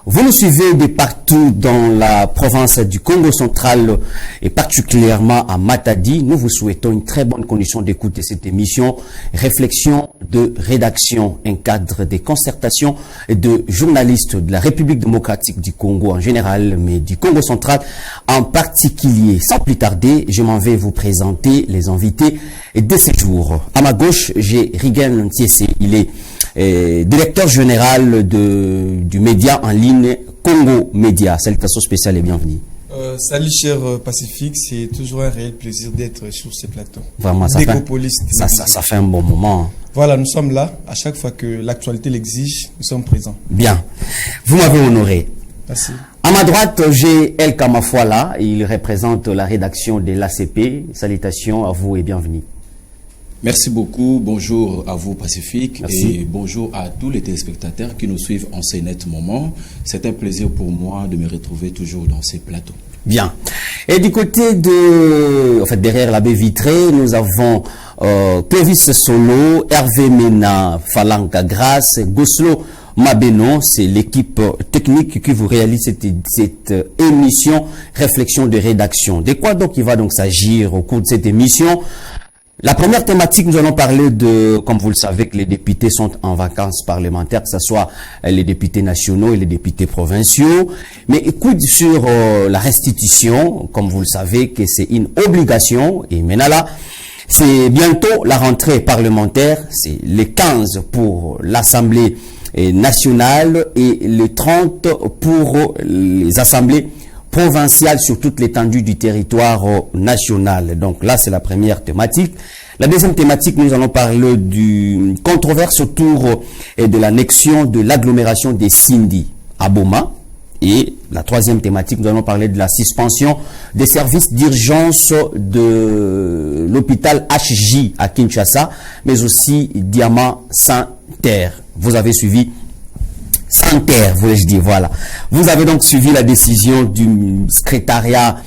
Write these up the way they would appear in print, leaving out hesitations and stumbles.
Vous nous suivez de partout dans la province du Congo central et particulièrement à Matadi. Nous vous souhaitons une très bonne condition d'écoute de cette émission. Réflexion de rédaction, un cadre de concertation de journalistes de la République démocratique du Congo en général, mais du Congo central en particulier. Sans plus tarder, je m'en vais vous présenter les invités de ce jour. À ma gauche, j'ai Rigen Ntiese. Il est directeur général du média en ligne Congo Média. Salutations spéciales et bienvenue. Salut cher Pacifique, c'est toujours un réel plaisir d'être sur ces plateaux. Vraiment, ça fait un bon moment. Voilà, nous sommes là. À chaque fois que l'actualité l'exige, nous sommes présents. Bien. Vous m'avez honoré. Merci. À ma droite, j'ai El Kamafuala. Il représente la rédaction de l'ACP. Salutations à vous et bienvenue. Merci beaucoup. Bonjour à vous, Pacifique. Merci. Et bonjour à tous les téléspectateurs qui nous suivent en ces nets moments. C'est un plaisir pour moi de me retrouver toujours dans ces plateaux. Bien. Et du côté derrière la baie vitrée, nous avons Clovis Solo, Hervé Mena, Falanka Grasse, Goslo Mabeno. C'est l'équipe technique qui vous réalise cette émission Réflexion de rédaction. De quoi donc il va donc s'agir au cours de cette émission? La première thématique, nous allons parler de, comme vous le savez, que les députés sont en vacances parlementaires, que ce soit les députés nationaux et les députés provinciaux. Mais écoute sur la restitution, comme vous le savez, que c'est une obligation. Et maintenant là, c'est bientôt la rentrée parlementaire. C'est le 15 pour l'Assemblée nationale et le 30 pour les assemblées provinciale sur toute l'étendue du territoire national. Donc là, c'est la première thématique. La deuxième thématique, nous allons parler du controverse autour de l'annexion de l'agglomération des Sindi à Boma. Et la troisième thématique, nous allons parler de la suspension des services d'urgence de l'hôpital HJ à Kinshasa, mais aussi Diamant sans terre. Vous avez suivi sans terre, voulais-je dire, voilà. Vous avez donc suivi la décision du secrétariat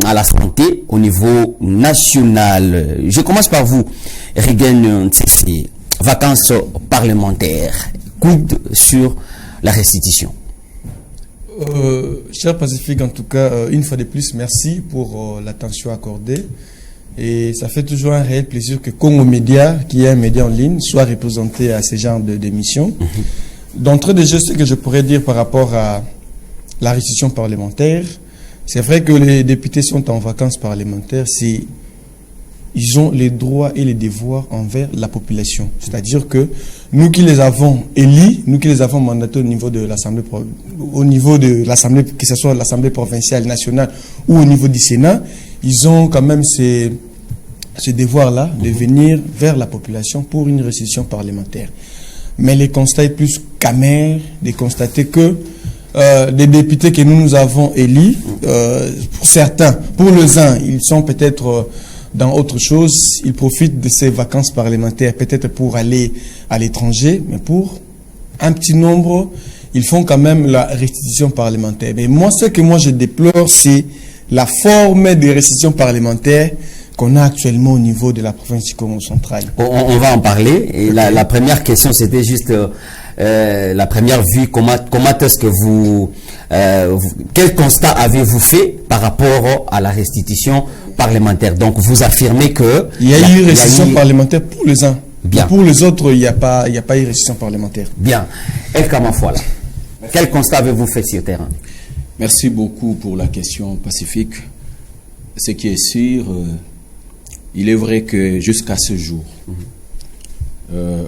à la santé au niveau national. Je commence par vous, Rigen Ntiese. Vacances parlementaires. Quid sur la restitution? Cher Pacifique, en tout cas, une fois de plus, merci pour l'attention accordée. Et ça fait toujours un réel plaisir que Congo Média, qui est un média en ligne, soit représenté à ce genre d'émissions. D'entrée de jeu, ce que je pourrais dire par rapport à la restitution parlementaire, c'est vrai que les députés sont en vacances parlementaires, ils ont les droits et les devoirs envers la population. C'est-à-dire que nous qui les avons élus, nous qui les avons mandatés au niveau de l'Assemblée, que ce soit l'Assemblée provinciale, nationale ou au niveau du Sénat, ils ont quand même ce devoir-là de venir vers la population pour une restitution parlementaire. Mais les constats est plus qu'amer de constater que les députés que nous avons élus, pour certains, pour les uns, ils sont peut-être dans autre chose, ils profitent de ces vacances parlementaires, peut-être pour aller à l'étranger, mais pour un petit nombre, ils font quand même la restitution parlementaire. Mais moi, ce que je déplore, c'est la forme de restitution parlementaire qu'on a actuellement au niveau de la province du Congo central. On va en parler. Et la première question, c'était juste la première vue. Comment est-ce que quel constat avez-vous fait par rapport à la restitution parlementaire? Donc, vous affirmez que il y a eu restitution parlementaire pour les uns. Bien. Pour les autres, il n'y a pas eu restitution parlementaire. Bien. El Kamafuala, quel constat avez-vous fait sur le terrain? Merci beaucoup pour la question, Pacifique. Ce qui est sûr, il est vrai que jusqu'à ce jour,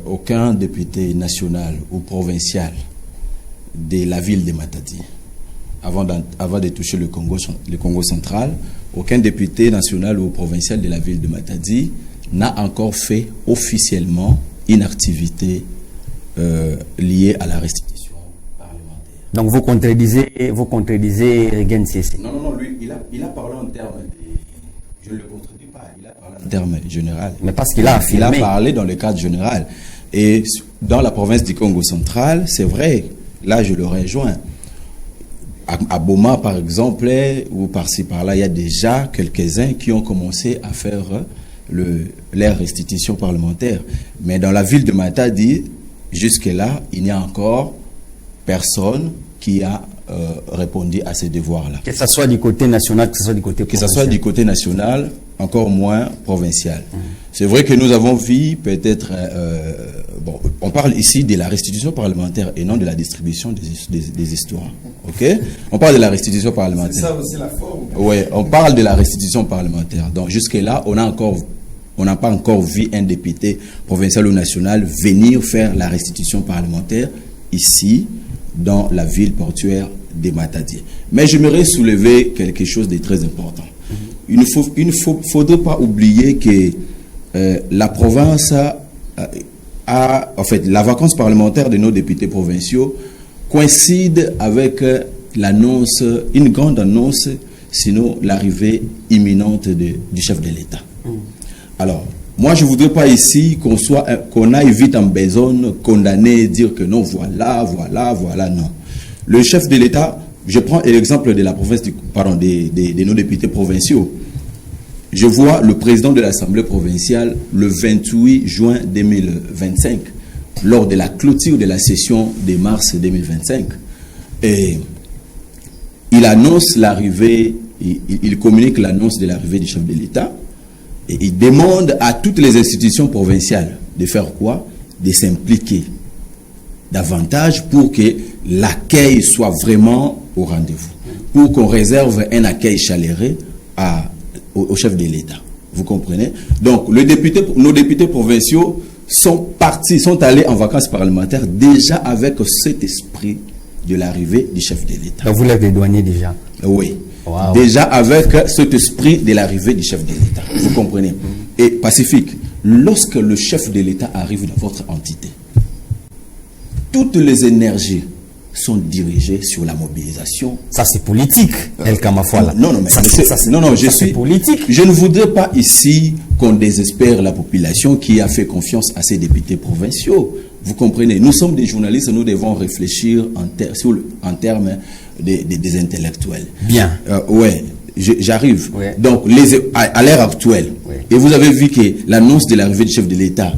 aucun député national ou provincial de la ville de Matadi, avant de toucher le Congo central, aucun député national ou provincial de la ville de Matadi n'a encore fait officiellement une activité liée à la restitution parlementaire. Donc vous contredisez Rigen Ntiese. Non, lui, il a parlé en termes je ne le contredis pas, il a parlé en termes général. Mais parce qu'il a affirmé. Il a parlé dans le cadre général. Et dans la province du Congo central, c'est vrai, là je le rejoins. À Boma, par exemple, ou par-ci, par-là, il y a déjà quelques-uns qui ont commencé à faire leur restitution parlementaire. Mais dans la ville de Matadi, jusque-là, il n'y a encore personne qui a répondu à ces devoirs-là. Que ce soit du côté national, que ce soit du côté provincial. Que ce soit du côté national, encore moins provincial. C'est vrai que nous avons vu peut-être... bon, on parle ici de la restitution parlementaire et non de la distribution des histoires. Ok? On parle de la restitution parlementaire. C'est ça aussi la forme. Oui, on parle de la restitution parlementaire. Donc jusque-là, on n'a pas encore vu un député provincial ou national venir faire la restitution parlementaire ici, dans la ville portuaire de Matadi. Mais j'aimerais soulever quelque chose de très important. Il ne faudrait pas oublier que la province en fait, la vacance parlementaire de nos députés provinciaux coïncide avec l'annonce, une grande annonce, sinon l'arrivée imminente du chef de l'État. Alors, moi, je ne voudrais pas ici qu'on aille vite en besogne, condamner, dire que non, voilà, non. Le chef de l'État, je prends l'exemple de la province, de nos députés provinciaux. Je vois le président de l'Assemblée provinciale le 28 juin 2025, lors de la clôture de la session de mars 2025. Et il annonce l'arrivée, il communique l'annonce de l'arrivée du chef de l'État. Et il demande à toutes les institutions provinciales de faire quoi? De s'impliquer davantage pour que l'accueil soit vraiment au rendez-vous. Pour qu'on réserve un accueil chaleureux au chef de l'État. Vous comprenez? Donc, nos députés provinciaux sont allés en vacances parlementaires déjà avec cet esprit de l'arrivée du chef de l'État. Donc vous les dédouanez déjà? Oui. Wow. Déjà avec cet esprit de l'arrivée du chef de l'État. Vous comprenez? Et Pacifique, lorsque le chef de l'État arrive dans votre entité, toutes les énergies sont dirigées sur la mobilisation. Ça c'est politique, El Kamafwala. Non, mais c'est politique. Je ne voudrais pas ici qu'on désespère la population qui a fait confiance à ces députés provinciaux. Vous comprenez? Nous sommes des journalistes, nous devons réfléchir en termes des intellectuels. Bien. Ouais, j'arrive. Ouais. Donc, à l'ère actuelle, ouais. Et vous avez vu que l'annonce de l'arrivée du chef de l'État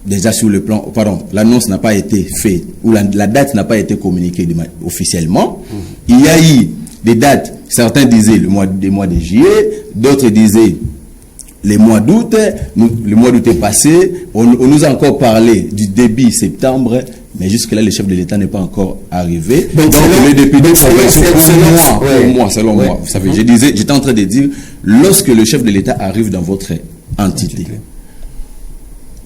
déjà sur le plan, l'annonce n'a pas été faite, ou la date n'a pas été communiquée officiellement. Il y a eu des dates, certains disaient le mois de juillet, d'autres disaient le mois d'août. Le mois d'août est passé, on nous a encore parlé du début septembre, mais jusque-là, le chef de l'État n'est pas encore arrivé. Donc le député selon moi, vous savez, j'étais en train de dire, lorsque le chef de l'État arrive dans votre entité,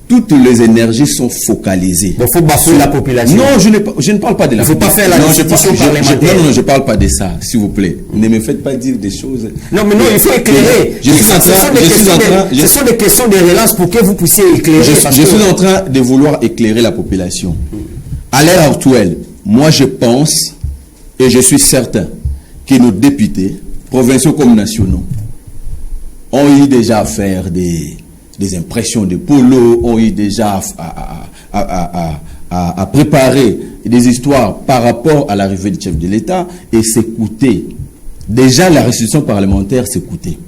toutes les énergies sont focalisées. Il faut bafouer la population. Non, je ne parle pas de la population. Il ne faut pas faire la restitution parlementaire. Non, je ne parle pas de ça, s'il vous plaît. Ne me faites pas dire des choses. Non, mais non, il faut éclairer. Ce sont des questions de relance pour que vous puissiez éclairer. Je suis en train de vouloir éclairer la population. À l'ère actuelle, moi je pense et je suis certain que nos députés, provinciaux comme nationaux, ont eu déjà à faire des impressions de polo, ont eu déjà à préparer des histoires par rapport à l'arrivée du chef de l'État et s'écouter. Déjà, la restitution parlementaire, s'écouter.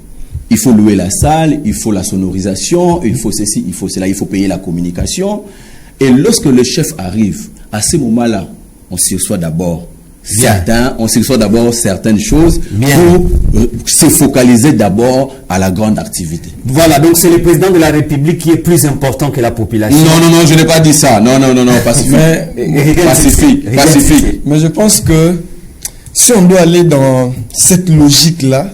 Il faut louer la salle, il faut la sonorisation, il faut ceci, il faut cela, il faut payer la communication. Et lorsque le chef arrive, à ce moment-là, on s'y reçoit d'abord certaines choses. Bien. Pour se focaliser d'abord à la grande activité. Voilà, donc c'est le président de la République qui est plus important que la population. Non, je n'ai pas dit ça. Non, Pacifique. Pacifique. Mais je pense que si on doit aller dans cette logique-là,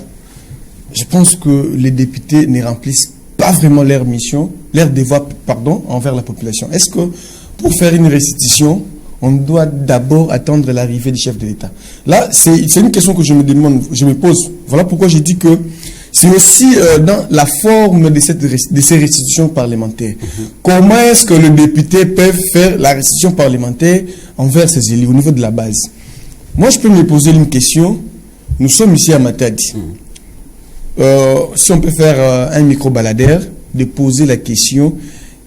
je pense que les députés ne remplissent pas vraiment leur mission, leur devoir, envers la population. Est-ce que pour faire une restitution, on doit d'abord attendre l'arrivée du chef de l'État? Là, c'est une question que je me pose. Voilà pourquoi j'ai dit que c'est aussi dans la forme de ces restitutions parlementaires. Comment est-ce que le député peut faire la restitution parlementaire envers ses élus au niveau de la base? Moi, je peux me poser une question. Nous sommes ici à Matadi. Si on peut faire un micro-baladeur, de poser la question,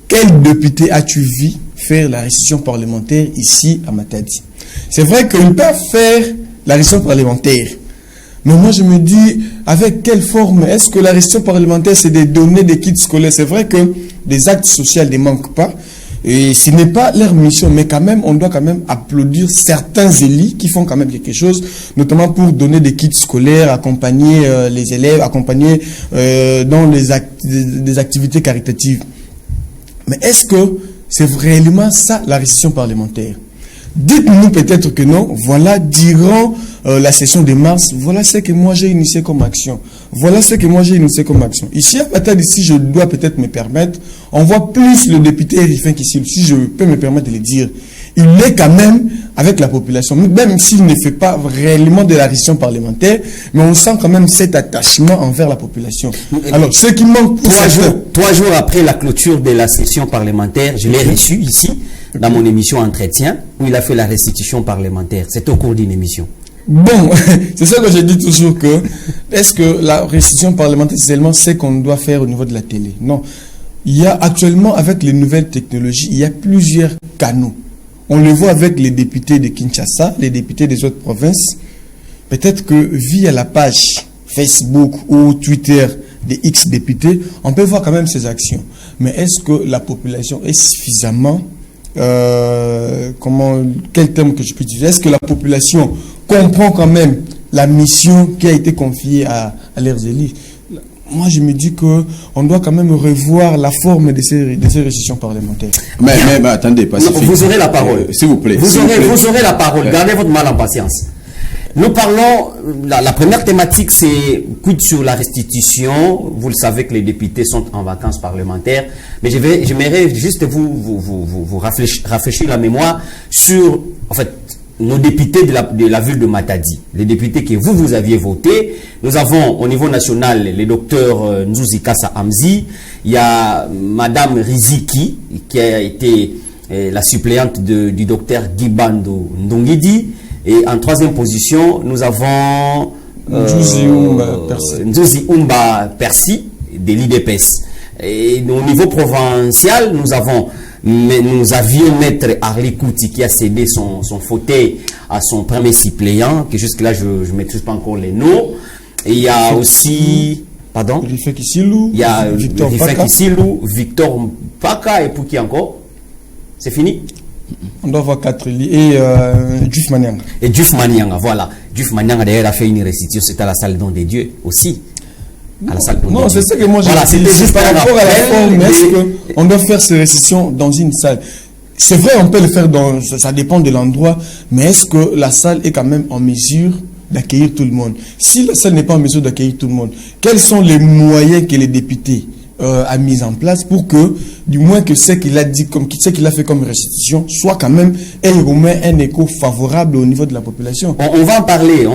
quel député as-tu vu faire la restitution parlementaire ici à Matadi? C'est vrai qu'ils peuvent faire la restitution parlementaire, mais moi je me dis, avec quelle forme? Est-ce que la restitution parlementaire, c'est de donner des kits scolaires? C'est vrai que des actes sociaux ne manquent pas, Et ce n'est pas leur mission, mais quand même, on doit quand même applaudir certains élus qui font quand même quelque chose, notamment pour donner des kits scolaires, accompagner les élèves, accompagner dans des activités caritatives. Mais est-ce que c'est réellement ça la récession parlementaire? Dites-nous peut-être que non. Voilà, durant la session de mars, voilà ce que moi j'ai initié comme action. Voilà ce que moi j'ai initié comme action. Ici, à Matadi, si je dois peut-être me permettre, on voit plus le député Rifin qu'ici, si je peux me permettre de le dire. Il est quand même avec la population, même s'il ne fait pas réellement de la récession parlementaire, mais on sent quand même cet attachement envers la population. Alors, ce qui manque pour 3 jours après la clôture de la session parlementaire, je l'ai reçu ici, dans mon émission Entretien, où il a fait la restitution parlementaire. C'est au cours d'une émission. Bon, c'est ça que je dis toujours que, est-ce que la restitution parlementaire, c'est seulement ce qu'on doit faire au niveau de la télé? Non. Il y a actuellement, avec les nouvelles technologies, il y a plusieurs canaux. On le voit avec les députés de Kinshasa, les députés des autres provinces. Peut-être que via la page Facebook ou Twitter des X députés, on peut voir quand même ces actions. Mais est-ce que la population est suffisamment... quel terme que je peux utiliser? Est-ce que la population comprend quand même la mission qui a été confiée à leurs élus? Moi, je me dis que on doit quand même revoir la forme de ces récessions parlementaires. Mais attendez, Pacifique. Vous aurez la parole. S'il vous plaît. Vous aurez la parole. Gardez votre mal en patience. Nous parlons, la première thématique, c'est quid sur la restitution. Vous le savez que les députés sont en vacances parlementaires. Mais j'aimerais juste vous rafraîchir la mémoire sur, en fait, nos députés de la ville de Matadi. Les députés que vous aviez votés. Nous avons au niveau national le docteur Nzuzi Kassa Amzi. Il y a Madame Riziki, qui a été la suppléante du docteur Gibando Ndongidi. Et en troisième position, nous avons Nzuzi Umba Persi de l'IDPS. Et au niveau provincial, nous avions Maître Arli Kouti qui a cédé son fauteuil à son premier suppléant, que jusque-là, je ne maîtrise pas encore les noms. Et il y a aussi... Pardon? Rifek Isilou, il y a Rifek Isilou, Victor Paka, et pour qui encore? C'est fini? On doit avoir 4 lits. Et Djuf Manianga. Et Djuf Manianga, voilà. Djuf Manianga, d'ailleurs, a fait une restitution. C'était à la salle Don des Dieux aussi. À la salle Don non, des c'est Dieux. ça que moi j'ai voilà, dit. C'est par rapport à la forme. Est-ce qu'on doit faire ces restitutions dans une salle? C'est vrai, on peut le faire dans. Ça dépend de l'endroit. Mais est-ce que la salle est quand même en mesure d'accueillir tout le monde? Si la salle n'est pas en mesure d'accueillir tout le monde, quels sont les moyens que les députés a mis en place pour que, du moins que ce qu'il a dit, ce qu'il a fait comme restitution, soit quand même un écho favorable au niveau de la population. On va en parler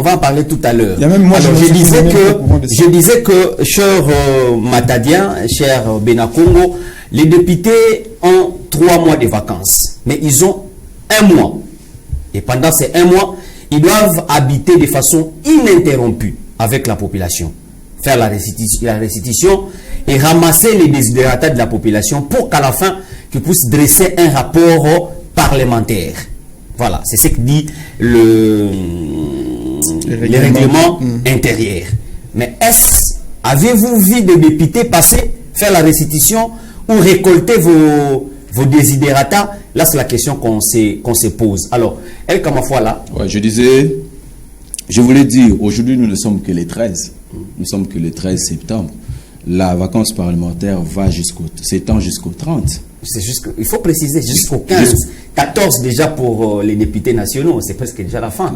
tout à l'heure. Je disais que, cher Matadien, cher Benakongo, les députés ont 3 mois de vacances, mais ils ont 1 mois. Et pendant ces 1 mois, ils doivent habiter de façon ininterrompue avec la population, faire la restitution et ramasser les désidératas de la population pour qu'à la fin, qu'ils puissent dresser un rapport parlementaire. Voilà, c'est ce que dit le règlement intérieur. Mais avez-vous vu des députés passer, faire la restitution ou récolter vos désidératas? Là, c'est la question qu'on se pose. Alors, El Kamafwa là. Ouais, je voulais dire, aujourd'hui, nous ne sommes que les 13. Nous sommes que le 13 septembre. La vacance parlementaire va s'étend jusqu'au 30. Il faut préciser, jusqu'au 15. 14 déjà pour les députés nationaux, c'est presque déjà la fin.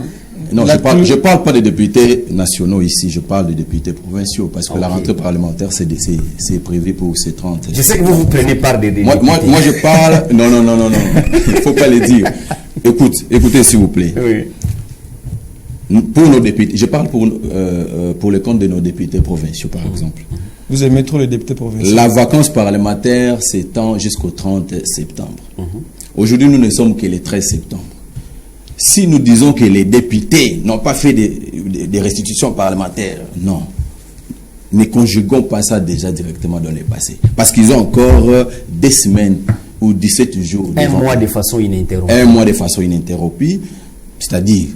Non, je parle pas des députés nationaux ici, je parle des députés provinciaux, parce que la rentrée parlementaire, c'est prévu pour ces 30. Je sais que vous prenez part des députés. Moi, je parle... Non, il ne faut pas le dire. Écoutez, s'il vous plaît. Oui. Pour nos députés, je parle pour le compte de nos députés provinciaux, par exemple. Vous aimez trop les députés provinciaux? La vacance parlementaire s'étend jusqu'au 30 septembre. Aujourd'hui, nous ne sommes que le 13 septembre. Si nous disons que les députés n'ont pas fait des restitutions parlementaires, non. Ne conjuguons pas ça déjà directement dans le passé. Parce qu'ils ont encore des semaines ou 17 jours. Un mois de façon ininterrompue. Un mois de façon ininterrompue. C'est-à-dire,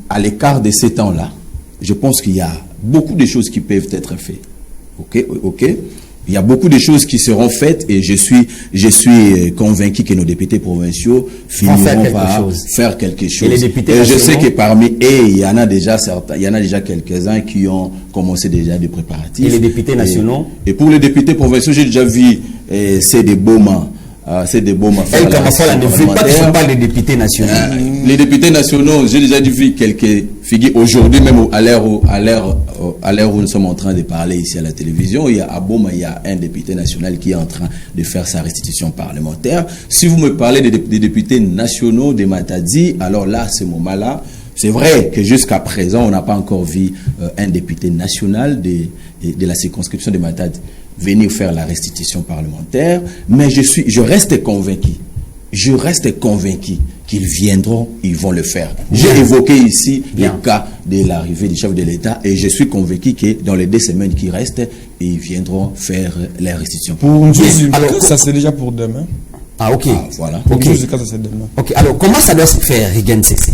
à l'écart de ces temps-là, je pense qu'il y a beaucoup de choses qui peuvent être faites. Ok. Il y a beaucoup de choses qui seront faites et je suis convaincu que nos députés provinciaux finiront par faire quelque chose. Et les députés je sais que parmi eux, il y en a déjà quelques-uns qui ont commencé déjà des préparatifs. Et les députés nationaux? Et pour les députés provinciaux, j'ai déjà vu c'est des beaux mains. C'est des beaux mafia. Ne veut pas qu'ils ne sont pas les députés nationaux. Les députés nationaux, j'ai déjà vu quelques figures aujourd'hui, même à l'heure où nous sommes en train de parler ici à la télévision. À Boma, il y a un député national qui est en train de faire sa restitution parlementaire. Si vous me parlez des députés nationaux de Matadi, alors là, à ce moment-là, c'est vrai que jusqu'à présent, on n'a pas encore vu un député national de la circonscription de Matadi venir faire la restitution parlementaire, mais je reste convaincu qu'ils viendront, ils vont le faire. J'ai évoqué ici le cas de l'arrivée du chef de l'État et je suis convaincu que dans les 2 semaines qui restent, ils viendront faire la restitution. Pour une chose, alors, ça c'est déjà pour demain. Ah ok. Voilà. Pour une chose, ça c'est demain. Ok. Alors comment ça doit se faire, Rigen Sese?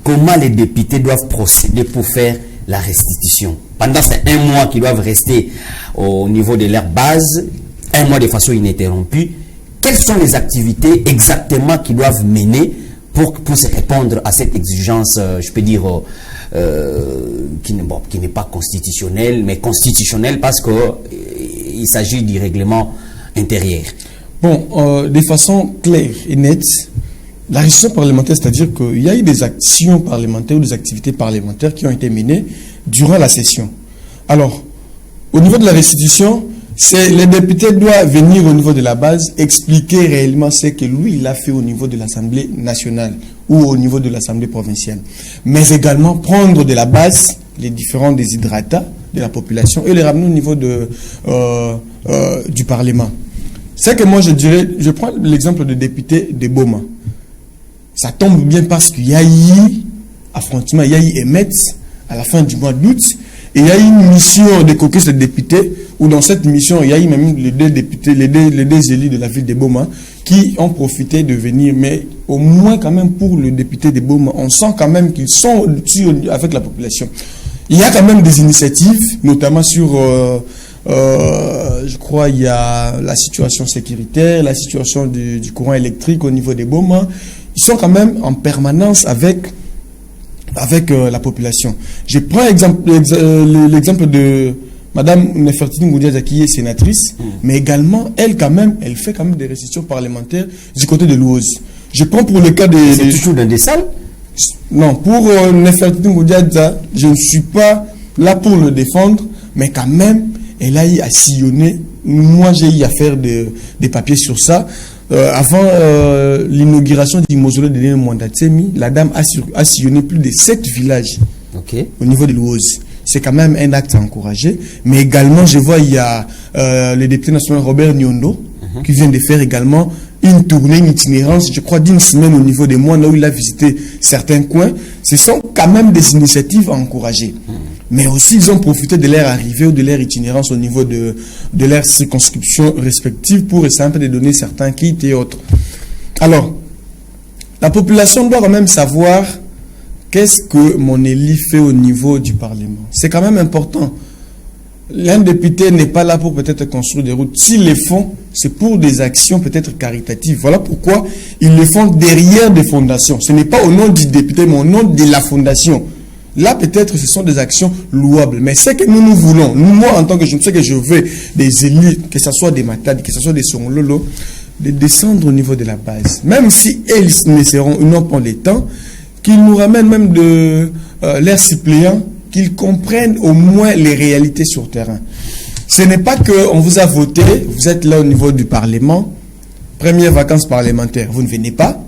Comment les députés doivent procéder pour faire la restitution? Pendant ces 1 mois qu'ils doivent rester au niveau de leur base, 1 mois de façon ininterrompue, quelles sont les activités exactement qu'ils doivent mener pour se répondre à cette exigence, je peux dire, qui n'est pas constitutionnelle, mais constitutionnelle parce qu'il s'agit du règlement intérieur? Bon, de façon claire et nette, la restitution parlementaire, c'est-à-dire qu'il y a eu des actions parlementaires ou des activités parlementaires qui ont été menées durant la session. Alors, au niveau de la restitution, les députés doivent venir au niveau de la base, expliquer réellement ce que lui, il a fait au niveau de l'Assemblée nationale ou au niveau de l'Assemblée provinciale. Mais également prendre de la base les différents desiderata de la population et les ramener au niveau du Parlement. C'est que moi, je dirais, je prends l'exemple de député de Boma. Ça tombe bien parce qu'il y a eu affrontement, il y a eu émettes à la fin du mois d'août. Et il y a eu une mission de caucus de députés, où dans cette mission, il y a eu même les 2 députés, les deux élus de la ville de Boma, qui ont profité de venir. Mais au moins quand même pour le député de Boma, on sent quand même qu'ils sont au-dessus avec la population. Il y a quand même des initiatives, notamment sur, je crois, il y a la situation sécuritaire, la situation du courant électrique au niveau de Boma. Ils sont quand même en permanence avec la population. Je prends l'exemple de Madame Nefertiti Ngoudiaza qui est sénatrice, mais également, elle fait quand même des restitutions parlementaires du côté de l'Ouoz. Je prends pour le cas de... C'est toujours dans des salles? Non, pour Nefertiti Ngoudiaza, je ne suis pas là pour le défendre, mais quand même, elle a eu à sillonner. Moi, j'ai eu à faire des papiers sur ça. Avant l'inauguration du mausolée de Néné Mwandatsemi, la dame a sillonné plus de 7 villages au niveau de l'Ouoz. C'est quand même un acte à encourager. Mais également, je vois, il y a le député national Robert Nyondo qui vient de faire également une tournée, une itinérance, je crois, d'1 semaine au niveau des mois, là où il a visité certains coins. Ce sont quand même des initiatives à encourager. Mais aussi, ils ont profité de leur arrivée ou de leur itinérance au niveau de leur circonscription respective pour essayer un peu de donner certains kits et autres. Alors, la population doit quand même savoir qu'est-ce que mon élu fait au niveau du Parlement. C'est quand même important. L'un député n'est pas là pour peut-être construire des routes. S'ils le font, c'est pour des actions peut-être caritatives. Voilà pourquoi ils le font derrière des fondations. Ce n'est pas au nom du député, mais au nom de la fondation. Là, peut-être, ce sont des actions louables. Mais ce que nous voulons, moi, en tant que je sais que je veux des élus, que ce soit des Matadi, que ce soit des Songololo, de descendre au niveau de la base. Même si ils n'ont pas le temps, qu'ils nous ramènent même de leurs suppléants, qu'ils comprennent au moins les réalités sur terrain. Ce n'est pas qu'on vous a voté, vous êtes là au niveau du Parlement, première vacances parlementaires, vous ne venez pas.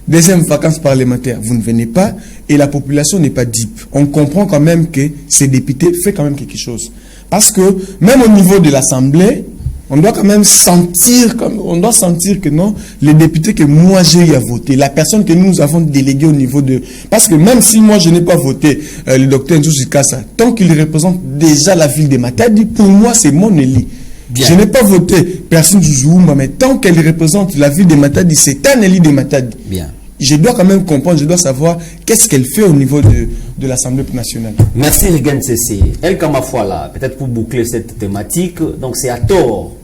Deuxième vacances parlementaires, vous ne venez pas. Et la population n'est pas deep. On comprend quand même que ces députés font quand même quelque chose. Parce que même au niveau de l'Assemblée, on doit quand même sentir que non, les députés que moi j'ai eu à voter, la personne que nous avons déléguée au niveau de... Parce que même si moi je n'ai pas voté le docteur Nzouzi Kassa, tant qu'il représente déjà la ville de Matadi, pour moi c'est mon élu. Bien. Je n'ai pas voté personne Zouzouma, mais tant qu'elle représente la ville de Matadi, c'est un élu de Matadi. Bien. je dois quand même comprendre, je dois savoir qu'est-ce qu'elle fait au niveau de l'Assemblée nationale. Merci Regan Cessé. El Kamafwala, peut-être pour boucler cette thématique, donc c'est à tort.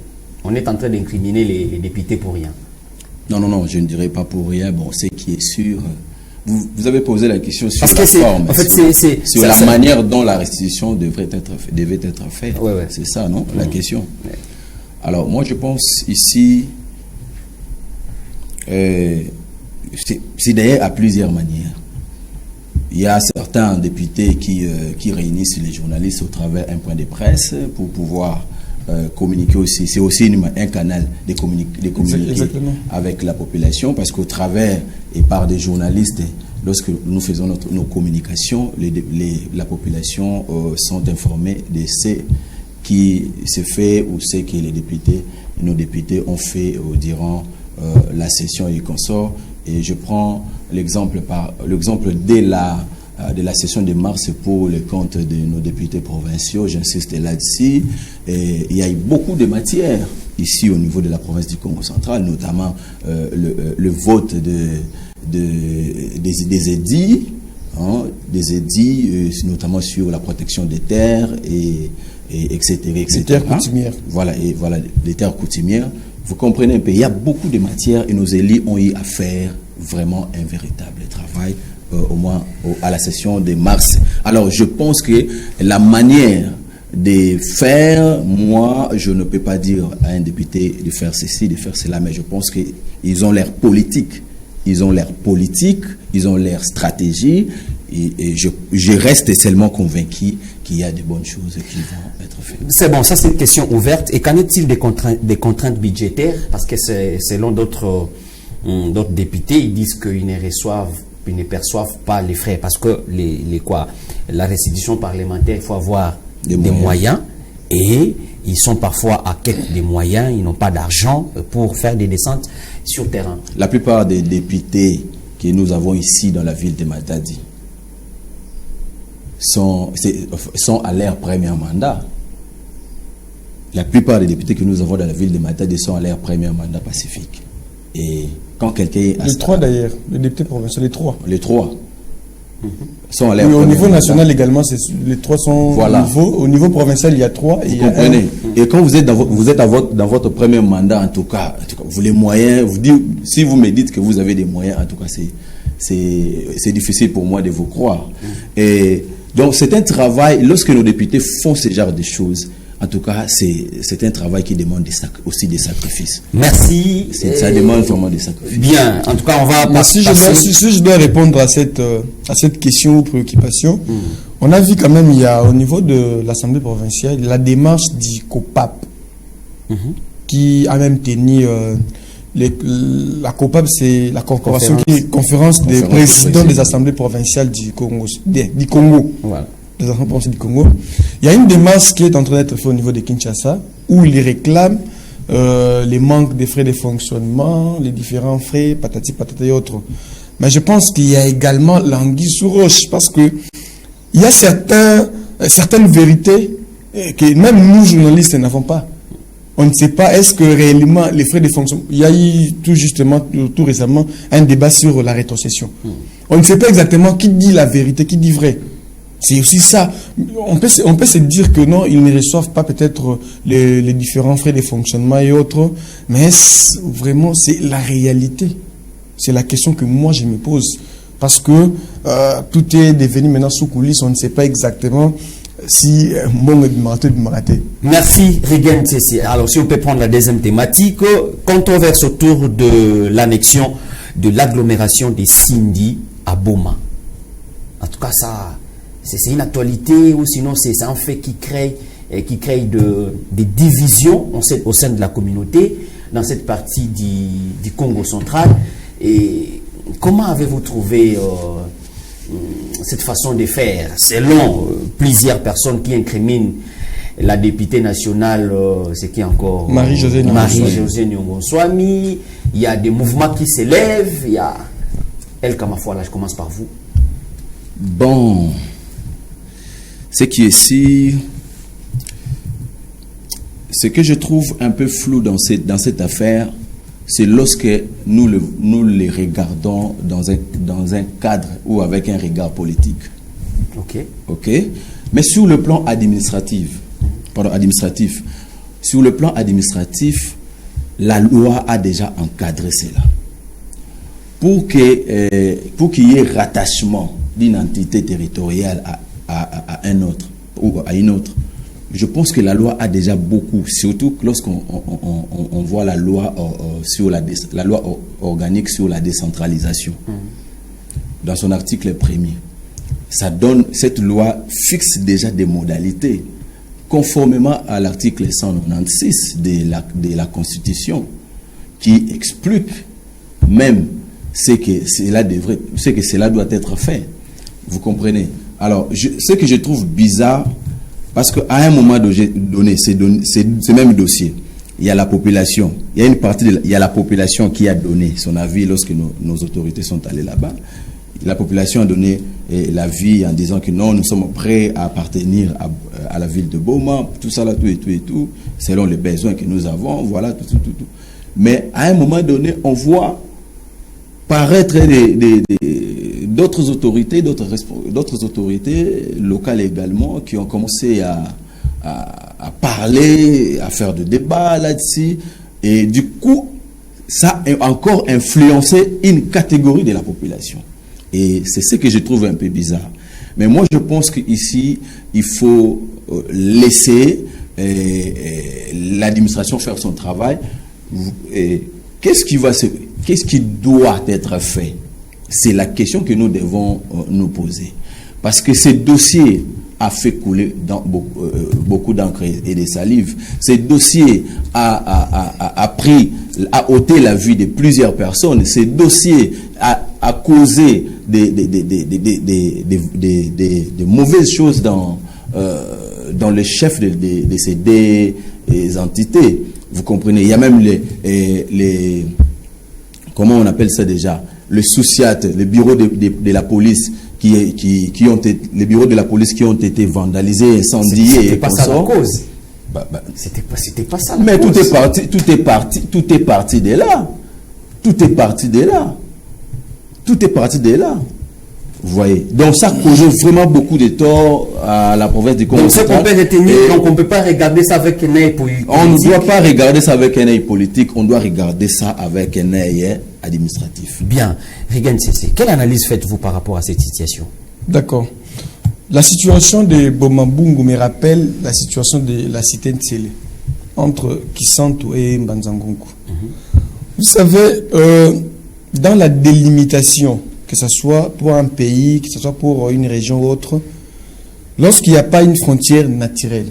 On est en train d'incriminer les députés pour rien. Non, je ne dirais pas pour rien. Bon, ce qui est sûr, vous avez posé la question sur parce la que forme, en fait, sur la manière dont la restitution devait être faite. Ouais. C'est ça, non, la question. Ouais. Alors, moi, je pense ici, c'est d'ailleurs à plusieurs manières. Il y a certains députés qui réunissent les journalistes au travers d'un point de presse pour pouvoir communiquer aussi. C'est aussi un canal de communiquer avec la population, parce qu'au travers et par des journalistes, lorsque nous faisons nos communications, la population sont informés de ce qui se fait ou ce que nos députés ont fait durant la session et consort. Et je prends l'exemple de la session de mars pour le compte de nos députés provinciaux. J'insiste là-dessus. Il y a eu beaucoup de matières ici au niveau de la province du Congo central, notamment le vote des édits, notamment sur la protection des terres etc. Les terres coutumières. Voilà, les terres coutumières. Vous comprenez un peu, il y a beaucoup de matières et nos élus ont eu à faire vraiment un véritable travail, au moins à la session de mars. Alors, je pense que la manière de faire, moi, je ne peux pas dire à un député de faire ceci, de faire cela, mais je pense qu'ils ont l'air politique. Ils ont leur stratégie, et je reste seulement convaincu qu'il y a de bonnes choses qui vont être faites. C'est bon, ça c'est une question ouverte. Et qu'en est-il des contraintes budgétaires? Parce que selon d'autres députés, ils disent qu'ils ne perçoivent pas les frais, parce que la restitution parlementaire, il faut avoir des moyens, et ils sont parfois à quête des moyens, ils n'ont pas d'argent pour faire des descentes sur terrain. La plupart des députés que nous avons ici dans la ville de Matadi sont à leur premier mandat. La plupart des députés que nous avons dans la ville de Matadi sont à leur premier mandat pacifique. Et quand quelqu'un... Les trois d'ailleurs, les députés provinciaux, les trois. Les trois sont à leur au niveau national également, les trois sont au niveau provincial, il y a trois. Vous comprenez. Et quand vous êtes dans votre premier mandat, en tout cas, vous les moyens, si vous me dites que vous avez des moyens, en tout cas, c'est difficile pour moi de vous croire. Et donc, c'est un travail, lorsque nos députés font ce genre de choses, en tout cas, c'est un travail qui demande aussi des sacrifices. Merci. Ça demande vraiment des sacrifices. Bien, en tout cas, on va passer. Si je dois répondre à cette question ou préoccupation, on a vu quand même, il y a au niveau de l'Assemblée provinciale, la démarche du COPAP, qui a même tenu... la COPAP, c'est la conférence des présidents des assemblées provinciales du Congo. Voilà. Des assemblées provinciales du Congo. Il y a une démarche qui est en train d'être faite au niveau de Kinshasa, où ils réclament les manques des frais de fonctionnement, les différents frais, patati patata et autres. Mais je pense qu'il y a également l'anguille sous roche, parce que il y a certaines vérités que même nous, journalistes, n'avons pas. On ne sait pas, est-ce que réellement les frais de fonctionnement... Il y a eu tout récemment un débat sur la rétrocession. On ne sait pas exactement qui dit la vérité, qui dit vrai. C'est aussi ça. On peut se dire que non, ils ne reçoivent pas peut-être les différents frais de fonctionnement et autres, mais vraiment, c'est la réalité. C'est la question que moi, je me pose. Parce que tout est devenu maintenant sous coulisses, on ne sait pas exactement... Merci, Regan Tsessi. Alors, si on peut prendre la deuxième thématique, controverse autour de l'annexion de l'agglomération des Sindi à Boma. En tout cas, ça, c'est une actualité, ou sinon c'est un fait qui crée des divisions au sein de la communauté dans cette partie du Congo central. Et comment avez-vous trouvé cette façon de faire, selon plusieurs personnes qui incriminent la députée nationale, c'est qui encore Marie-Josée Nyong'o-Swami. Il y a des mouvements qui s'élèvent. Il y a El Kamafwala, je commence par vous. Bon, ce qui est ici, ce que je trouve un peu flou dans cette affaire, c'est lorsque nous les regardons dans un cadre ou avec un regard politique. Ok. Mais sur le plan administratif, la loi a déjà encadré cela. Pour qu'il y ait rattachement d'une entité territoriale à un autre ou à une autre, je pense que la loi a déjà beaucoup, surtout lorsqu'on voit la loi la loi organique sur la décentralisation. Dans son article 1er, cette loi fixe déjà des modalités conformément à l'article 196 de la Constitution, qui explique même ce que cela doit être fait. Vous comprenez? Alors, ce que je trouve bizarre, parce qu'à un moment donné, ce même dossier, il y a la population, il y a la population qui a donné son avis lorsque nos autorités sont allées là-bas. La population a donné l'avis en disant que non, nous sommes prêts à appartenir à la ville de Boma, tout ça là, tout, selon les besoins que nous avons, voilà, tout. Mais à un moment donné, on voit paraître d'autres autorités locales également qui ont commencé à parler, à faire des débats là-dessus. Et du coup, ça a encore influencé une catégorie de la population. Et c'est ce que je trouve un peu bizarre. Mais moi, je pense qu'ici, il faut laisser l'administration faire son travail. Qu'est-ce qui doit être fait? C'est la question que nous devons nous poser. Parce que ce dossier a fait couler beaucoup d'encre et de salive. Ce dossier a ôté la vie de plusieurs personnes. Ce dossier a causé des mauvaises choses dans les chefs de ces deux entités. Vous comprenez? Il y a même les comment on appelle ça déjà? Le SOUCIAT, les bureaux de la police les bureaux de la police qui ont été vandalisés, incendiés. C'était pas ça la cause. C'était pas ça la cause. Mais tout est parti de là. Tout est parti de là. Vous voyez. Donc ça cause vraiment beaucoup de tort à la province du Congo. Donc c'est qu'on peut retenir, donc on ne peut pas regarder ça avec un œil politique. On ne doit pas regarder ça avec un œil politique, on doit regarder ça avec un œil administratif. Bien. Regan Sese, quelle analyse faites-vous par rapport à cette situation? D'accord. La situation de Bomambungu me rappelle la situation de la cité Ntsele, entre Kisantu et Mbanzangungu. Vous savez, dans la délimitation, que ce soit pour un pays, que ce soit pour une région ou autre, lorsqu'il n'y a pas une frontière naturelle,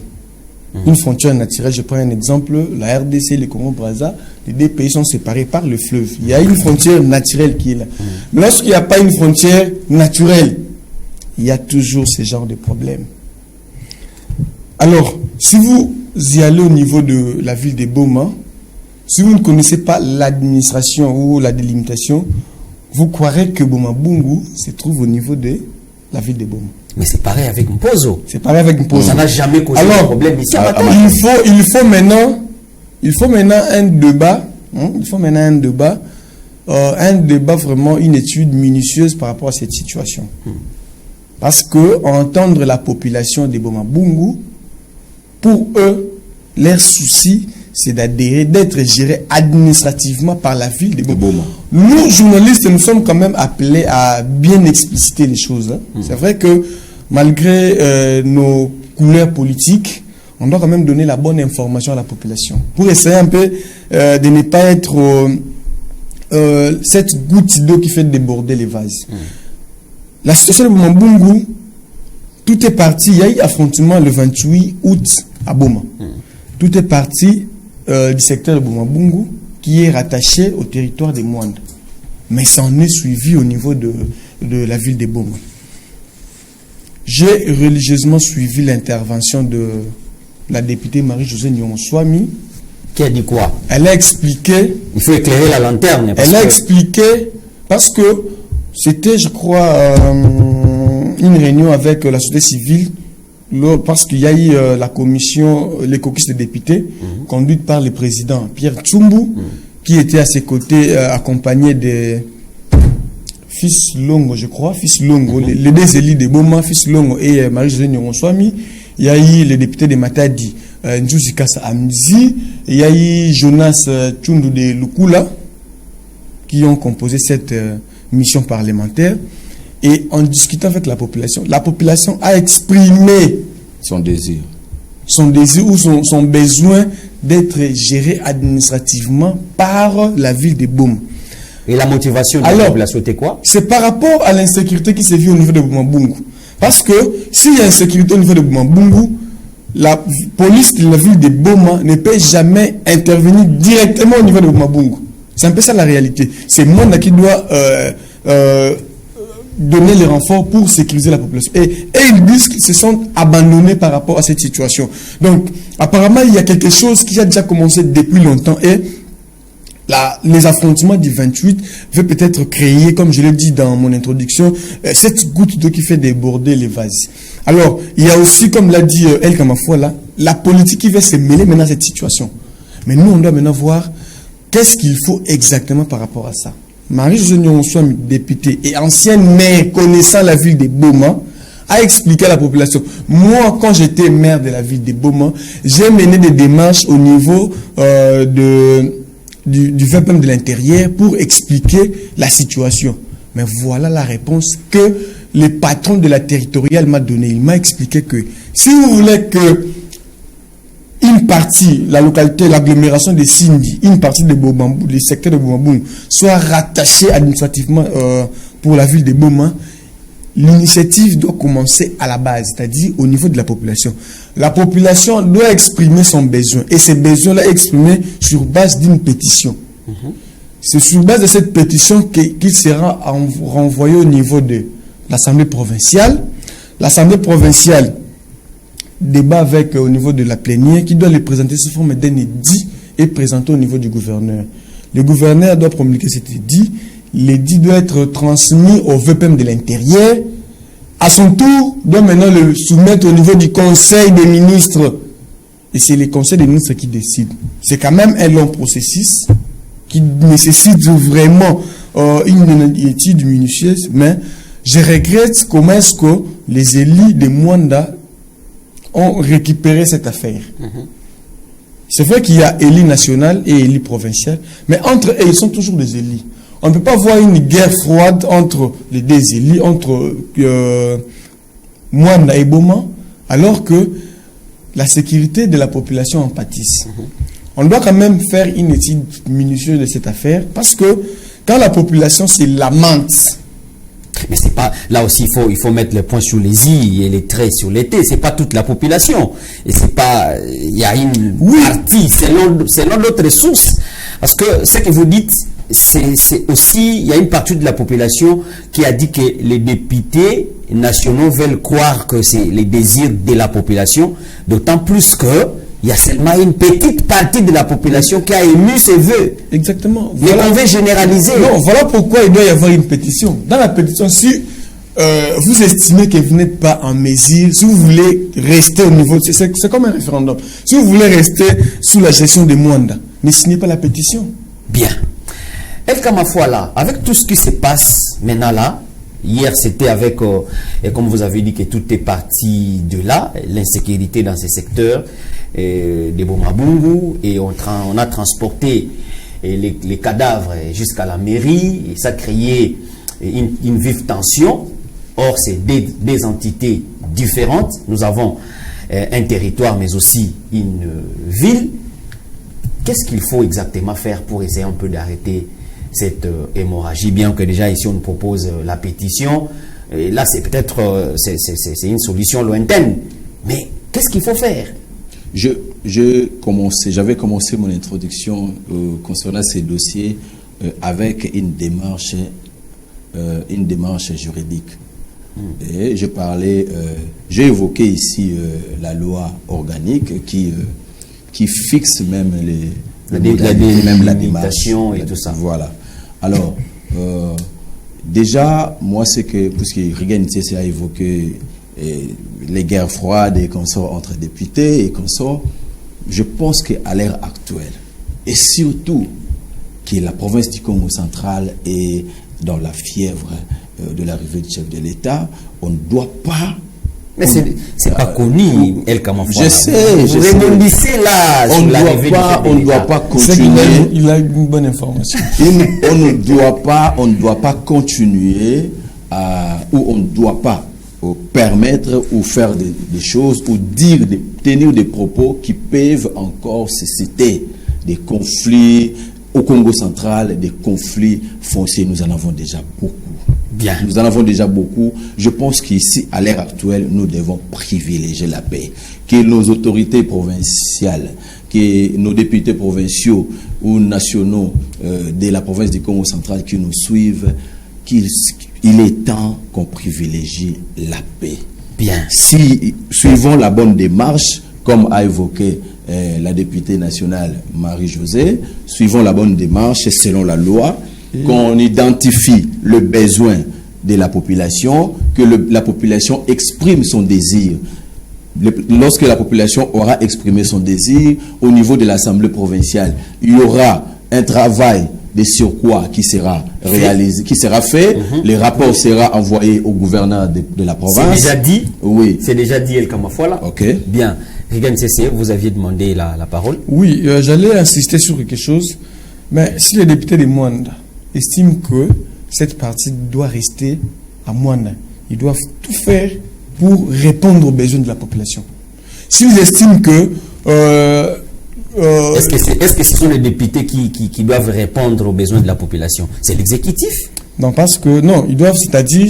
je prends un exemple, la RDC, le Congo-Brazza, les deux pays sont séparés par le fleuve. Il y a une frontière naturelle qui est là. Mais lorsqu'il n'y a pas une frontière naturelle, il y a toujours ce genre de problème. Alors, si vous y allez au niveau de la ville de Boma, si vous ne connaissez pas l'administration ou la délimitation, vous croirez que Bomambungu se trouve au niveau de la ville de Boma. Mais c'est pareil avec Mpozo. C'est pareil avec Mpozo. Ça n'a jamais causé de problème ici. Il faut maintenant un débat. Il faut maintenant un débat vraiment, une étude minutieuse par rapport à cette situation. Parce que entendre la population de Bomambungu, pour eux, leur souci, c'est d'être géré administrativement par la ville de Boma. Nous, journalistes, nous sommes quand même appelés à bien expliciter les choses. C'est vrai que malgré nos couleurs politiques, on doit quand même donner la bonne information à la population pour essayer un peu de ne pas être cette goutte d'eau qui fait déborder les vases. La situation de Bomambungu, tout est parti. Il y a eu affrontement le 28 août à Boma. Tout est parti du secteur de Bomambungu qui est rattaché au territoire des Mwanda. Mais ça en est suivi au niveau de la ville de Boma. J'ai religieusement suivi l'intervention de la députée Marie-Josée Nyong'o-Swami. Qui a dit quoi? Elle a expliqué... Il faut éclairer la lanterne. Elle a expliqué parce que c'était, je crois, une réunion avec la société civile parce qu'il y a eu la commission, les caucus de députés, conduite par le président Pierre Tsumbu, qui était à ses côtés, accompagné des Fils Longo, je crois, Fils Longo, les deux élus de Boma, Fils Longo et Marie-Josée Nyongoswami. Il y a eu les députés de Matadi, Njusi Kassa Amzi, il y a eu Jonas Tchundu de Lukula, qui ont composé cette mission parlementaire. Et en discutant avec la population a exprimé son désir ou son besoin d'être géré administrativement par la ville de Boma. Et la motivation de la population était quoi? C'est par rapport à l'insécurité qui se vit au niveau de Boma Bungu. Parce que s'il y a insécurité au niveau de Boma Bungu, la police de la ville de Boma ne peut jamais intervenir directement au niveau de Boma Bungu. C'est un peu ça la réalité. C'est Monde qui doit donner les renforts pour sécuriser la population. Et ils disent qu'ils se sont abandonnés par rapport à cette situation. Donc, apparemment, il y a quelque chose qui a déjà commencé depuis longtemps. Et les affrontements du 28 veulent peut-être créer, comme je l'ai dit dans mon introduction, cette goutte d'eau qui fait déborder les vases. Alors, il y a aussi, comme l'a dit El Kamafoua, là, la politique qui va se mêler maintenant à cette situation. Mais nous, on doit maintenant voir qu'est-ce qu'il faut exactement par rapport à ça. Marie-Josée Nyongoswami, députée et ancienne maire connaissant la ville de Boma, a expliqué à la population. Moi, quand j'étais maire de la ville de Boma, j'ai mené des démarches au niveau du VPM de l'intérieur pour expliquer la situation. Mais voilà la réponse que le patron de la territoriale m'a donnée. Il m'a expliqué que si vous voulez que une partie, la localité, l'agglomération de Sindi, une partie de Bobambou, le secteur de Bobambou, soit rattachée administrativement pour la ville de Boma, l'initiative doit commencer à la base, c'est-à-dire au niveau de la population. La population doit exprimer son besoin, et ces besoins-là exprimés sur base d'une pétition. C'est sur base de cette pétition qu'il sera renvoyé au niveau de l'Assemblée provinciale. L'Assemblée provinciale débat avec au niveau de la plénière qui doit les présenter sous forme d'un édit et présenter au niveau du gouverneur. Le gouverneur doit promulguer cet édit. L'édit doit être transmis au VPM de l'intérieur. À son tour, doit maintenant le soumettre au niveau du conseil des ministres. Et c'est le conseil des ministres qui décide. C'est quand même un long processus qui nécessite vraiment une étude minutieuse. Mais je regrette comment est-ce que les élus de Mwanda ont récupéré cette affaire. C'est vrai qu'il y a élit national et élit provincial, mais entre eux, ils sont toujours des élits. On ne peut pas voir une guerre froide entre les deux élits, entre Mwanda et Boma, alors que la sécurité de la population en pâtisse. On doit quand même faire une étude minutieuse de cette affaire, parce que quand la population se lamente, mais c'est pas là aussi il faut mettre le point sur les i et les traits sur les t. C'est pas toute la population et c'est pas il y a une partie selon l'autre source, parce que ce que vous dites c'est aussi il y a une partie de la population qui a dit que les députés nationaux veulent croire que c'est les désirs de la population, d'autant plus que il y a seulement une petite partie de la population qui a ému ses vœux. Exactement. Mais on veut généraliser. Non, voilà pourquoi il doit y avoir une pétition. Dans la pétition, si vous estimez que vous n'êtes pas en mesure, si vous voulez rester au niveau... C'est comme un référendum. Si vous voulez rester sous la gestion de Mwanda, ne signez pas la pétition. Bien. El Kamafoua là, avec tout ce qui se passe maintenant là, hier c'était avec, et comme vous avez dit que tout est parti de là, l'insécurité dans ces secteurs de Boma Bungu, et on a transporté les cadavres jusqu'à la mairie, et ça a créé une vive tension. Or, c'est des entités différentes. Nous avons un territoire, mais aussi une ville. Qu'est-ce qu'il faut exactement faire pour essayer un peu d'arrêter cette hémorragie, bien que déjà ici on nous propose la pétition, et là c'est peut-être c'est une solution lointaine, mais qu'est-ce qu'il faut faire? J'avais commencé mon introduction concernant ces dossiers avec une démarche juridique. Et je parlais, j'ai évoqué ici la loi organique qui fixe même la démarche et tout ça. Voilà. Alors, déjà, moi, c'est que, puisque Rigen a évoqué les guerres froides et consorts entre députés et consorts, je pense qu'à l'ère actuelle, et surtout que la province du Congo central est dans la fièvre de l'arrivée du chef de l'État, on ne doit pas... Mais c'est pas connu, El Kamafouala. Je sais. Vous rebondissez là sur l'arrivée du chef de l'État. On ne doit pas continuer. Il a une bonne information. On ne doit pas continuer ou on ne doit pas permettre ou faire des choses ou tenir des propos qui peuvent encore susciter des conflits au Congo central, des conflits fonciers. Nous en avons déjà beaucoup. Bien. Nous en avons déjà beaucoup. Je pense qu'ici, à l'ère actuelle, nous devons privilégier la paix. Que nos autorités provinciales, que nos députés provinciaux ou nationaux de la province du Congo central qui nous suivent, il est temps qu'on privilégie la paix. Bien. Si suivons la bonne démarche, comme a évoqué la députée nationale Marie-Josée, suivons la bonne démarche selon la loi, qu'on identifie le besoin de la population, que la population exprime son désir. Lorsque la population aura exprimé son désir, au niveau de l'Assemblée provinciale, il y aura un travail de surcroît qui sera réalisé, qui sera fait. Le rapport sera envoyé au gouverneur de la province. C'est déjà dit. Oui. C'est déjà dit, El Kamafouala. Ok. Bien. Rigan Cessé, vous aviez demandé la parole. Oui, j'allais insister sur quelque chose. Mais si les députés de Mwanda estiment que cette partie doit rester à Mwanda, ils doivent tout faire pour répondre aux besoins de la population. S'ils estiment que... Est-ce que ce sont les députés qui doivent répondre aux besoins de la population? C'est l'exécutif? Non, parce que... Non, ils doivent, c'est-à-dire,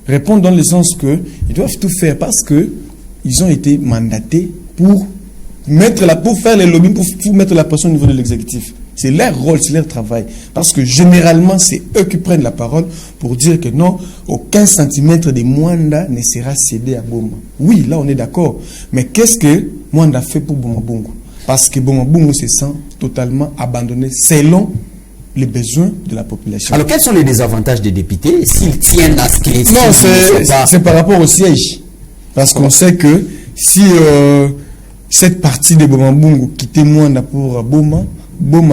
répondre dans le sens que ils doivent tout faire parce que ils ont été mandatés pour faire les lobbies, pour mettre la pression au niveau de l'exécutif. C'est leur rôle, c'est leur travail. Parce que généralement, c'est eux qui prennent la parole pour dire que non, aucun centimètre de Mwanda ne sera cédé à Boma. Oui, là on est d'accord. Mais qu'est-ce que Mwanda fait pour Boma Bongo? Parce que Boma Bongo se sent totalement abandonné selon les besoins de la population. Alors quels sont les désavantages des députés s'ils tiennent à ce qu'ils... Non, c'est par rapport au siège. Parce qu'on sait que si cette partie de Boma Bongo quittait Mwanda pour Boma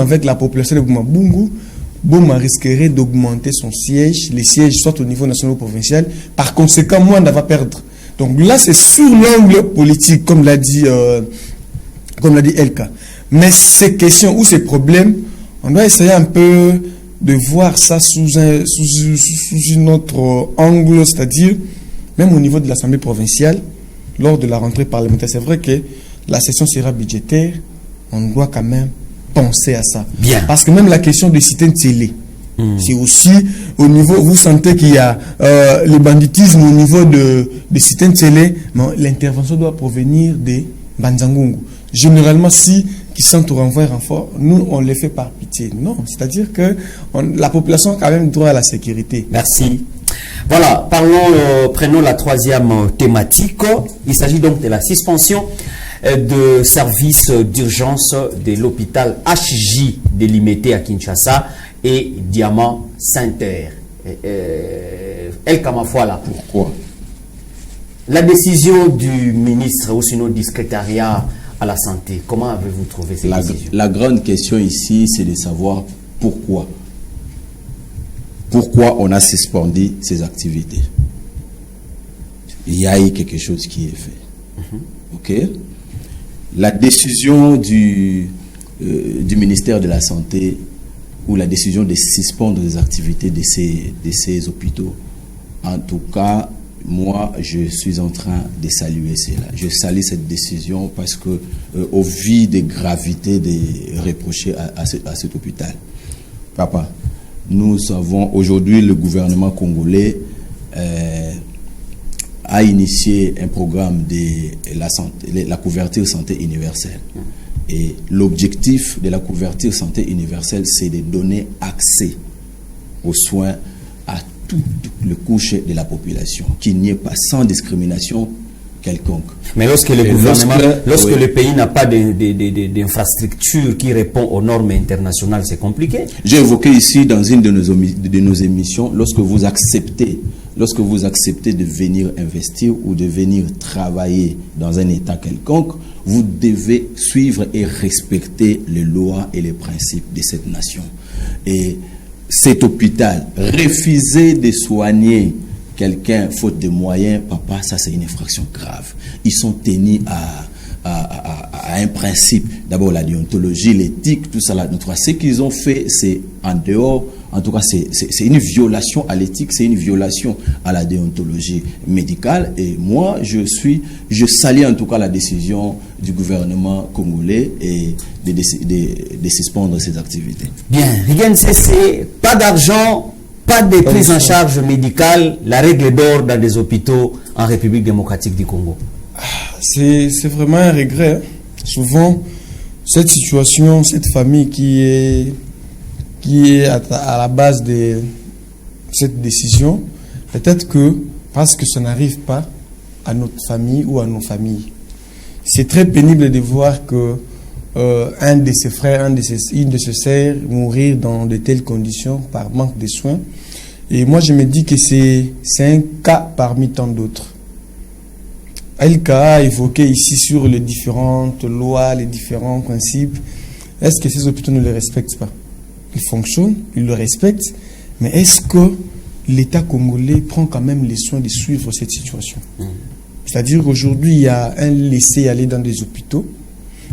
avec la population de Boma Bongo, Boma risquerait d'augmenter son siège, les sièges soit au niveau national ou provincial. Par conséquent, Mwanda va perdre. Donc là, c'est sur l'angle politique, comme l'a dit Elka. Mais ces questions ou ces problèmes, on doit essayer un peu de voir ça sous un autre angle, c'est-à-dire même au niveau de l'Assemblée provinciale, lors de la rentrée parlementaire. C'est vrai que la session sera budgétaire, on doit quand même penser à ça. Bien. Parce que même la question de citer une télé, c'est aussi au niveau, vous sentez qu'il y a le banditisme au niveau de citer une télé, mais l'intervention doit provenir des Banzangungu. Généralement, si qui sentent renvoyer un renfort, nous on les fait par pitié. Non, c'est-à-dire que la population a quand même droit à la sécurité. Merci. Voilà, prenons la troisième thématique. Il s'agit donc de la suspension de services d'urgence de l'hôpital HJ délimité à Kinshasa et Diamant Saint-Terre. El Kamafouala. Pourquoi? La décision du ministre ou sinon du secrétariat à la santé, comment avez-vous trouvé cette décision? La grande question ici, c'est de savoir pourquoi. Pourquoi on a suspendu ces activités? Il y a eu quelque chose qui est fait. Ok? La décision du ministère de la Santé ou la décision de suspendre les activités de ces hôpitaux, en tout cas, moi, je suis en train de saluer cela. Je salue cette décision parce que, au vu des gravités des reprochés à cet hôpital. Papa, nous savons aujourd'hui le gouvernement congolais a initié un programme de la couverture santé universelle. Et l'objectif de la couverture santé universelle, c'est de donner accès aux soins à toutes les couches de la population, qu'il n'y ait pas sans discrimination quelconque. Mais lorsque le gouvernement, lorsque le pays n'a pas d'infrastructure qui répond aux normes internationales, c'est compliqué. J'ai évoqué ici dans une de nos émissions, lorsque vous acceptez de venir investir ou de venir travailler dans un État quelconque, vous devez suivre et respecter les lois et les principes de cette nation. Et cet hôpital, refuser de soigner quelqu'un faute de moyens, papa, ça c'est une infraction grave. Ils sont tenus à un principe. D'abord la déontologie, l'éthique, tout ça là. Ce qu'ils ont fait, c'est en dehors, en tout cas c'est une violation à l'éthique, c'est une violation à la déontologie médicale. Et moi, je salue en tout cas la décision du gouvernement congolais et de suspendre ces activités. Bien, rien ne cesse, pas d'argent, pas de prise en charge médicale, la règle d'or dans des hôpitaux en République démocratique du Congo. C'est vraiment un regret. Souvent, cette situation, cette famille qui est à la base de cette décision, peut-être que parce que ça n'arrive pas à notre famille ou à nos familles. C'est très pénible de voir que un de ses frères, une de ses sœurs mourir dans de telles conditions par manque de soins. Et moi, je me dis que c'est un cas parmi tant d'autres. Elka a évoqué ici sur les différentes lois, les différents principes. Est-ce que ces hôpitaux ne les respectent pas? Ils fonctionnent, ils le respectent, mais est-ce que l'État congolais prend quand même les soins de suivre cette situation? C'est-à-dire qu'aujourd'hui, il y a un laisser-aller dans des hôpitaux.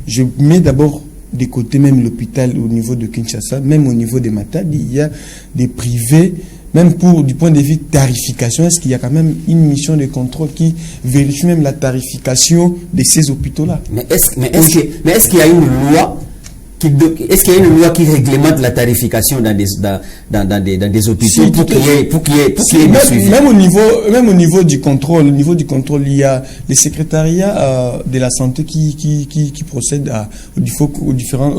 Je mets d'abord de côté même l'hôpital au niveau de Kinshasa, même au niveau de Matadi, il y a des privés. Même du point de vue tarification, est-ce qu'il y a quand même une mission de contrôle qui vérifie même la tarification de ces hôpitaux-là? Mais est-ce qu'il y a une loi qui réglemente la tarification dans des hôpitaux pour qu'il y ait du suivi? Même au niveau du contrôle, il y a les secrétariats de la santé qui procèdent aux différents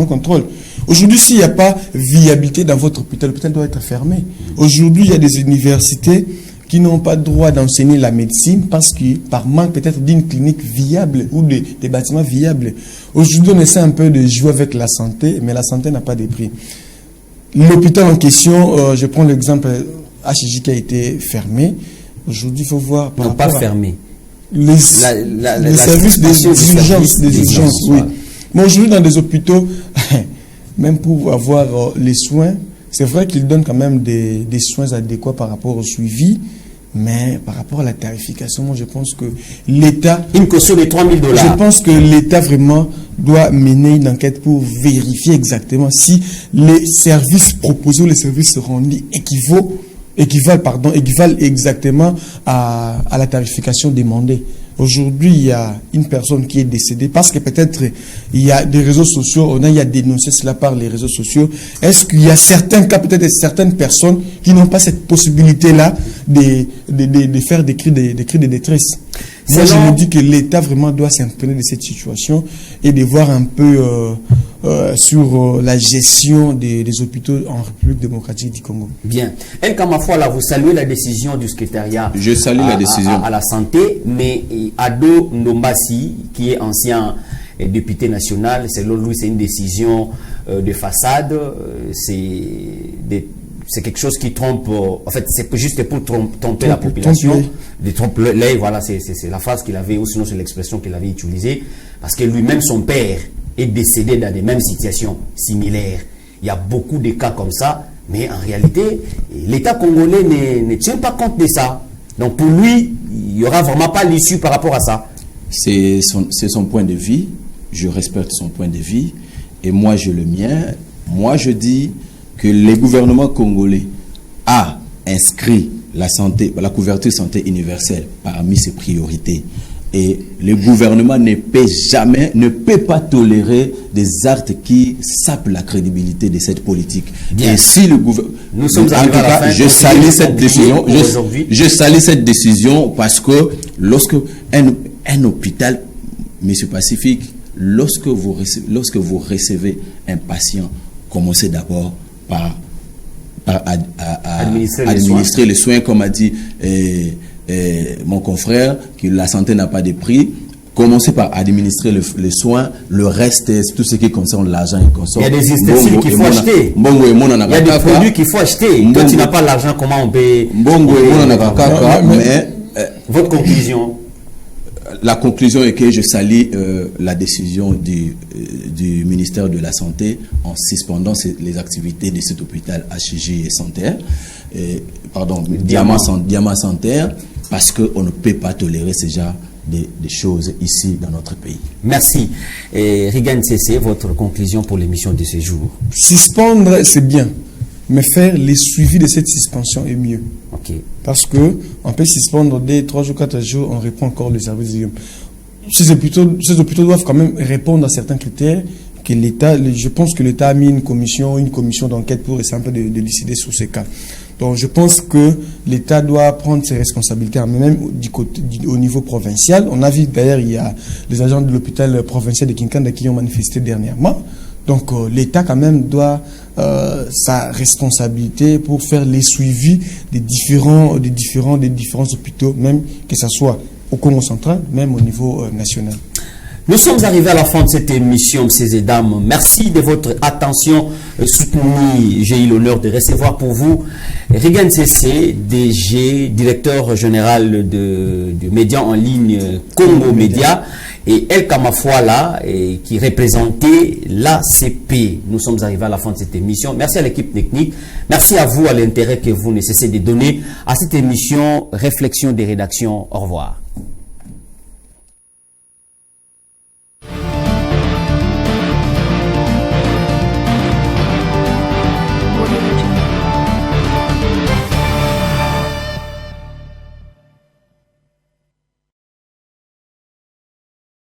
contrôles. Aujourd'hui, s'il n'y a pas viabilité dans votre hôpital, l'hôpital doit être fermé. Aujourd'hui, il y a des universités qui n'ont pas le droit d'enseigner la médecine parce que par manque peut-être d'une clinique viable ou des bâtiments viables. Aujourd'hui, on essaie un peu de jouer avec la santé, mais la santé n'a pas de prix. L'hôpital en question, je prends l'exemple HJ qui a été fermé. Aujourd'hui, il faut voir... Non, pas fermé. Les services des urgences, oui. Mais aujourd'hui, dans des hôpitaux, même pour avoir les soins, c'est vrai qu'ils donnent quand même des soins adéquats par rapport au suivi, mais par rapport à la tarification, moi je pense que l'État... Une caution de $3 000. Je pense que l'État vraiment doit mener une enquête pour vérifier exactement si les services proposés ou les services rendus équivalent exactement à la tarification demandée. Aujourd'hui, il y a une personne qui est décédée parce que peut-être il y a des réseaux sociaux, il y a dénoncé cela par les réseaux sociaux. Est-ce qu'il y a certains cas, peut-être certaines personnes qui n'ont pas cette possibilité-là de faire des cris de détresse? Moi, je me dis que l'État vraiment doit s'imprégner de cette situation et de voir un peu sur la gestion des hôpitaux en République démocratique du Congo. Bien. El Kamafoala, vous saluez la décision du secrétariat Je salue la décision. À la santé, mais Ado Ndombasi, qui est ancien député national, selon lui, c'est une décision de façade, c'est quelque chose qui trompe, en fait, c'est juste pour tromper la population, de tromper l'œil, voilà, c'est la phrase qu'il avait, ou sinon c'est l'expression qu'il avait utilisée, parce que lui-même, son père, est décédé dans des mêmes situations similaires. Il y a beaucoup de cas comme ça, mais en réalité, l'État congolais ne tient pas compte de ça. Donc pour lui, il n'y aura vraiment pas l'issue par rapport à ça. C'est son point de vue, je respecte son point de vue, et moi j'ai le mien. Moi je dis que le gouvernement congolais a inscrit la couverture santé universelle parmi ses priorités. Et le gouvernement ne peut pas tolérer des actes qui sapent la crédibilité de cette politique. Bien. Et si le gouvernement... Nous sommes arrivés à la fin. Je salue cette décision. Je salue cette décision parce que lorsque un hôpital, Monsieur Pacifique, lorsque vous recevez un patient, commencez d'abord par administrer les soins, comme a dit mon confrère, que la santé n'a pas de prix. Commencez par administrer les soins, le reste, tout ce qui concerne l'argent. Il y a des ustensiles qu'il faut acheter. Il y a des produits qu'il faut acheter. Toi, tu n'as pas l'argent, comment on peut... Mais votre conclusion? la conclusion est que je salue la décision du ministère de la Santé en suspendant les activités de cet hôpital HJ et Santerre, Diamant Santerre, parce qu'on ne peut pas tolérer ce genre des choses ici dans notre pays. Merci. Et Rigan Tsetse, votre conclusion pour l'émission de ce jour? Suspendre, c'est bien, mais faire les suivis de cette suspension est mieux. Ok. Parce que on peut suspendre dès 3 jours, 4 jours, on répond encore le service d'hygiène. Ces hôpitaux doivent quand même répondre à certains critères que l'État, je pense que l'État a mis une commission d'enquête pour essayer un peu de décider sur ces cas. Donc je pense que l'État doit prendre ses responsabilités, même au niveau provincial. On a vu d'ailleurs, il y a les agents de l'hôpital provincial de Kinkanda qui ont manifesté dernièrement. Donc l'État quand même doit sa responsabilité pour faire les suivis des différents hôpitaux, même que ce soit au Congo central, même au niveau national. Nous sommes arrivés à la fin de cette émission, messieurs et dames. Merci de votre attention soutenue. J'ai eu l'honneur de recevoir pour vous Rigan Tsetse, DG, directeur général du média en ligne Congo Média, et El Kamafouala, qui représentait l'ACP. Nous sommes arrivés à la fin de cette émission. Merci à l'équipe technique. Merci à vous, à l'intérêt que vous ne cessez de donner à cette émission Réflexion des rédactions. Au revoir.